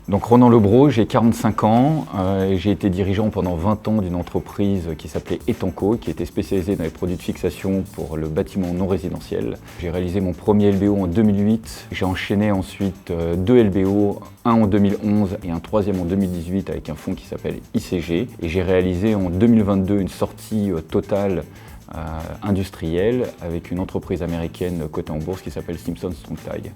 Donc Ronan Lebros, j'ai 45 ans, et j'ai été dirigeant pendant 20 ans d'une entreprise qui s'appelait Etanco, qui était spécialisée dans les produits de fixation pour le bâtiment non résidentiel. J'ai réalisé mon premier LBO en 2008, j'ai enchaîné ensuite 2 LBO, un en 2011 et un troisième en 2018 avec un fonds qui s'appelle ICG. Et j'ai réalisé en 2022 une sortie totale industrielle avec une entreprise américaine cotée en bourse qui s'appelle Simpson Strong-Tie.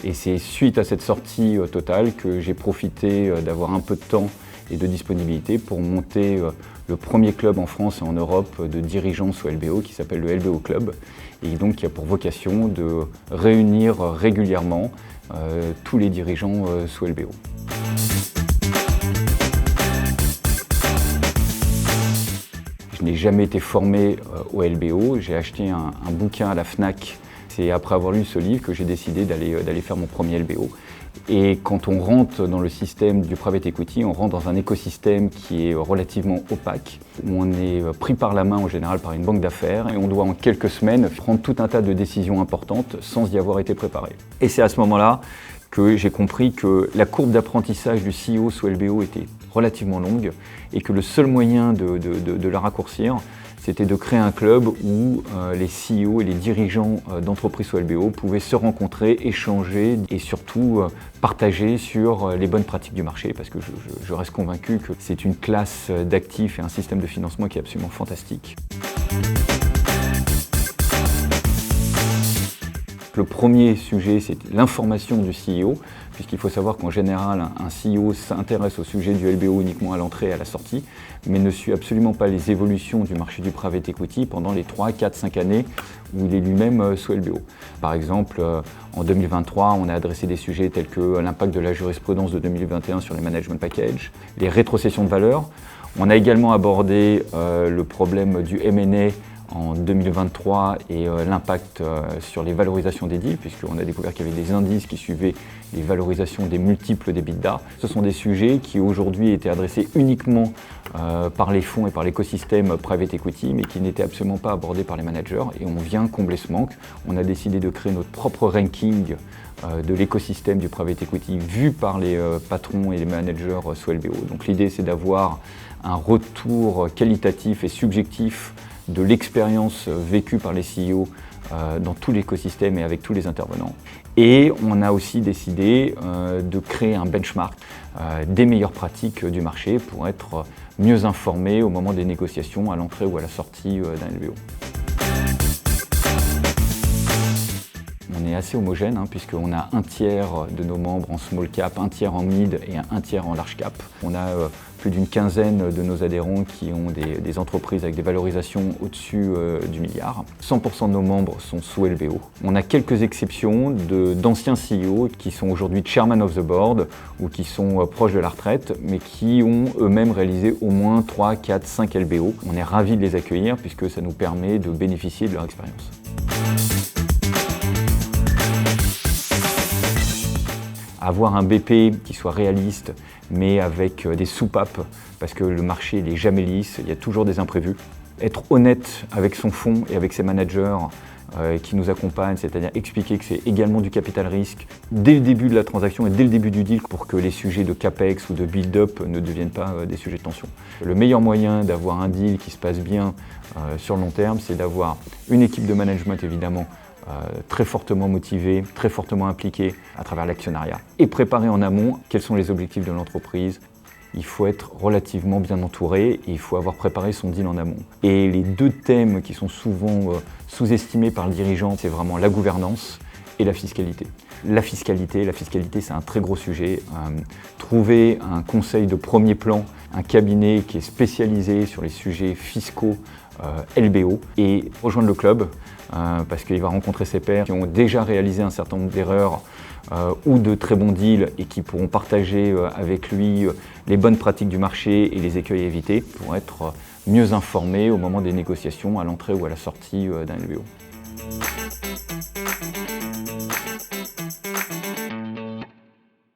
Et c'est suite à cette sortie totale que j'ai profité d'avoir un peu de temps et de disponibilité pour monter le premier club en France et en Europe de dirigeants sous LBO qui s'appelle le LBO Club et donc qui a pour vocation de réunir régulièrement tous les dirigeants sous LBO. Je n'ai jamais été formé au LBO, j'ai acheté un bouquin à la Fnac. C'est après avoir lu ce livre que j'ai décidé d'aller faire mon premier LBO. Et quand on rentre dans le système du private equity, on rentre dans un écosystème qui est relativement opaque, où on est pris par la main en général par une banque d'affaires et on doit en quelques semaines prendre tout un tas de décisions importantes sans y avoir été préparé. Et c'est à ce moment-là que j'ai compris que la courbe d'apprentissage du CEO sous LBO était relativement longue et que le seul moyen de la raccourcir, c'était de créer un club où les CEO et les dirigeants d'entreprises sous LBO pouvaient se rencontrer, échanger et surtout partager sur les bonnes pratiques du marché parce que je reste convaincu que c'est une classe d'actifs et un système de financement qui est absolument fantastique. Le premier sujet, c'est l'information du CEO, puisqu'il faut savoir qu'en général, un CEO s'intéresse au sujet du LBO uniquement à l'entrée et à la sortie, mais ne suit absolument pas les évolutions du marché du private equity pendant les 3, 4, 5 années où il est lui-même sous LBO. Par exemple, en 2023, on a adressé des sujets tels que l'impact de la jurisprudence de 2021 sur les management packages, les rétrocessions de valeur. On a également abordé le problème du M&A en 2023 et l'impact sur les valorisations des deals, puisqu'on a découvert qu'il y avait des indices qui suivaient les valorisations des multiples d'EBITDA. Ce sont des sujets qui aujourd'hui étaient adressés uniquement par les fonds et par l'écosystème private equity, mais qui n'étaient absolument pas abordés par les managers, et on vient combler ce manque. On a décidé de créer notre propre ranking de l'écosystème du private equity vu par les patrons et les managers sous LBO. Donc l'idée, c'est d'avoir un retour qualitatif et subjectif de l'expérience vécue par les CEO dans tout l'écosystème et avec tous les intervenants. Et on a aussi décidé de créer un benchmark des meilleures pratiques du marché pour être mieux informé au moment des négociations à l'entrée ou à la sortie d'un LBO. On est assez homogène puisqu'on a un tiers de nos membres en small cap, un tiers en mid et un tiers en large cap. On a plus d'une quinzaine de nos adhérents qui ont des entreprises avec des valorisations au-dessus du milliard. 100% de nos membres sont sous LBO. On a quelques exceptions d'anciens CEO qui sont aujourd'hui chairman of the board ou qui sont proches de la retraite, mais qui ont eux-mêmes réalisé au moins 3, 4, 5 LBO. On est ravis de les accueillir puisque ça nous permet de bénéficier de leur expérience. Avoir un BP qui soit réaliste, mais avec des soupapes, parce que le marché n'est jamais lisse, il y a toujours des imprévus. Être honnête avec son fonds et avec ses managers qui nous accompagnent, c'est-à-dire expliquer que c'est également du capital risque dès le début de la transaction et dès le début du deal pour que les sujets de capex ou de build-up ne deviennent pas des sujets de tension. Le meilleur moyen d'avoir un deal qui se passe bien sur le long terme, c'est d'avoir une équipe de management évidemment très fortement motivé, très fortement impliqué à travers l'actionnariat et préparer en amont quels sont les objectifs de l'entreprise. Il faut être relativement bien entouré et il faut avoir préparé son deal en amont. Et les deux thèmes qui sont souvent sous-estimés par le dirigeant, c'est vraiment la gouvernance et la fiscalité. La fiscalité, c'est un très gros sujet. Trouver un conseil de premier plan, un cabinet qui est spécialisé sur les sujets fiscaux LBO et rejoindre le club parce qu'il va rencontrer ses pairs qui ont déjà réalisé un certain nombre d'erreurs ou de très bons deals et qui pourront partager avec lui les bonnes pratiques du marché et les écueils à éviter pour être mieux informés au moment des négociations à l'entrée ou à la sortie d'un LBO.